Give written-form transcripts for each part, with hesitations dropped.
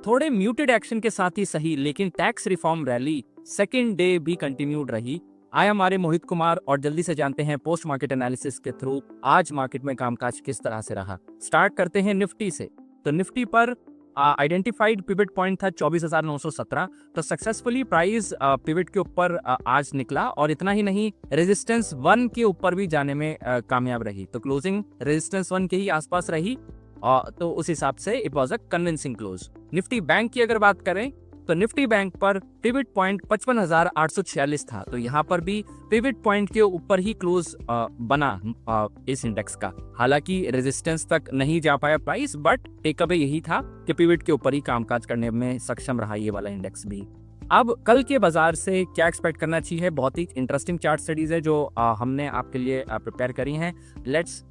थोड़े muted action के साथ ही सही, लेकिन tax reform rally second day भी कंटिन्यूड रही। आए हमारे मोहित कुमार और जल्दी से जानते हैं पोस्ट मार्केट एनालिसिस के थ्रू आज मार्केट में कामकाज किस तरह से रहा। स्टार्ट करते हैं निफ्टी से। तो निफ्टी पर आइडेंटिफाइड पिवट पॉइंट था 24,917। तो सक्सेसफुली प्राइस पिवट के ऊपर आज निकला और इतना ही नहीं, रेजिस्टेंस 1 के ऊपर भी जाने में कामयाब रही। तो क्लोजिंग रेजिस्टेंस 1 के ही आसपास रही, तो उस हिसाब से it was a convincing close. Nifty bank की अगर बात करें तो निफ्टी बैंक पर पिवट पॉइंट 55,846 था। तो यहाँ पर भी पिवट पॉइंट के ऊपर ही क्लोज बना इस इंडेक्स का। हालांकि रेजिस्टेंस तक नहीं जा पाया प्राइस, बट टेक अवे यही था कि पिवट के ऊपर ही कामकाज करने में सक्षम रहा ये वाला इंडेक्स भी। अब कल के बाजार से क्या एक्सपेक्ट करना चाहिए, बहुत ही इंटरेस्टिंग चार्ट स्टडीज है जो हमने आपके लिए प्रिपेयर करी हैं। Let's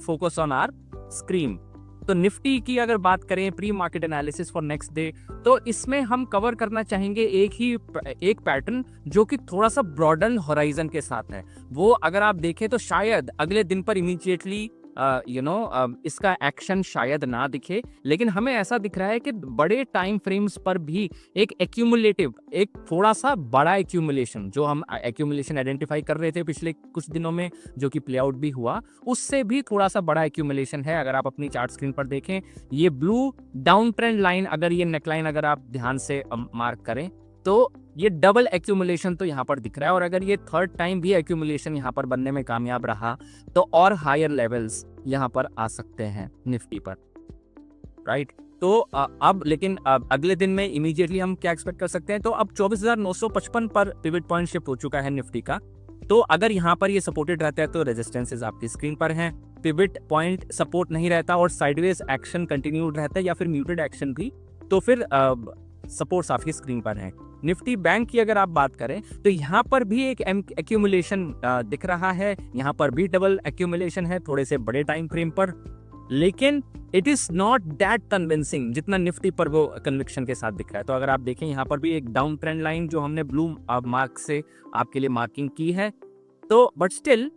focus on our screen. तो निफ्टी की अगर बात करें pre market analysis for next day, तो इसमें हम कवर करना चाहेंगे एक पैटर्न जो कि थोड़ा सा ब्रॉडन होराइजन के साथ है। वो अगर आप देखें तो शायद अगले दिन पर इमीडिएटली इसका एक्शन शायद ना दिखे, लेकिन हमें ऐसा दिख रहा है कि बड़े टाइम फ्रेम्स पर भी एक एक्यूमुलेटिव, एक थोड़ा सा बड़ा एक्यूमुलेशन, जो हम एक्यूमुलेशन आइडेंटिफाई कर रहे थे पिछले कुछ दिनों में, जो कि प्ले आउट भी हुआ, उससे भी थोड़ा सा बड़ा एक्यूमुलेशन है। अगर आप अपनी चार्ट स्क्रीन पर देखें, ये ब्लू डाउन ट्रेंड लाइन, अगर ये नेकलाइन अगर आप ध्यान से मार्क करें तो ये डबल एक्यूमुलेशन तो यहाँ पर दिख रहा है। और अगर ये थर्ड टाइम भी एक्यूमुलेशन यहाँ पर बनने में कामयाब रहा तो और हायर लेवल्स यहाँ पर आ सकते हैं निफ्टी पर, राइट। तो अब लेकिन अगले दिन में इमीडिएटली हम क्या एक्सपेक्ट कर सकते हैं, तो अब 24,955 पर पिवट पॉइंट शिफ्ट हो चुका है निफ्टी का। तो अगर यहाँ पर ये सपोर्टेड रहता है तो रेजिस्टेंसेस आपकी स्क्रीन पर हैं। पिवट पॉइंट सपोर्ट नहीं रहता और साइडवेज एक्शन कंटिन्यूड रहता है या फिर म्यूटेड एक्शन भी, तो फिर सपोर्ट्स आपकी स्क्रीन पर हैं। निफ्टी बैंक की अगर आप बात करें तो यहाँ पर भी एक एक्यूमुलेशन दिख रहा है, यहाँ पर भी डबल एक्यूमुलेशन है थोड़े से बड़े टाइम फ्रेम पर, लेकिन it is not that convincing जितना निफ्टी पर वो कन्विक्शन के साथ दिख रहा है। तो अगर आप देखें यहाँ पर भी एक डाउन ट्रेंड लाइन जो हमने ब्लू मार्क से आपके लिए मार्किंग की है, तो बट स्टिल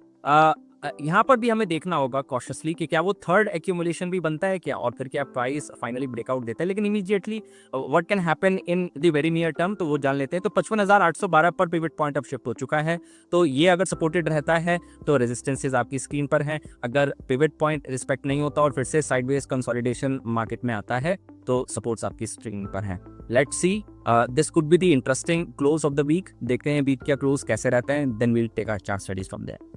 यहाँ पर भी हमें देखना होगा कॉशियसली कि क्या वो थर्ड एक्यूमुलेशन भी बनता है क्या, और फिर क्या प्राइस फाइनली ब्रेकआउट देता है। लेकिन immediately what can happen in the very near term, तो वो जान लेते हैं। तो 55,812 पर पिवट पॉइंट अब शिफ्ट हो चुका है। तो ये अगर सपोर्टेड रहता है तो रेजिस्टेंसेस आपकी स्क्रीन पर हैं। अगर पिवट पॉइंट रिस्पेक्ट नहीं होता और फिर से साइडवेज कंसोलिडेशन मार्केट में आता है तो सपोर्ट्स आपकी स्क्रीन पर हैं। Let's see, this could be the interesting close of the week. देखते हैं वीक क्या क्लोज कैसे रहते हैं, then we'll take our chart studies from there.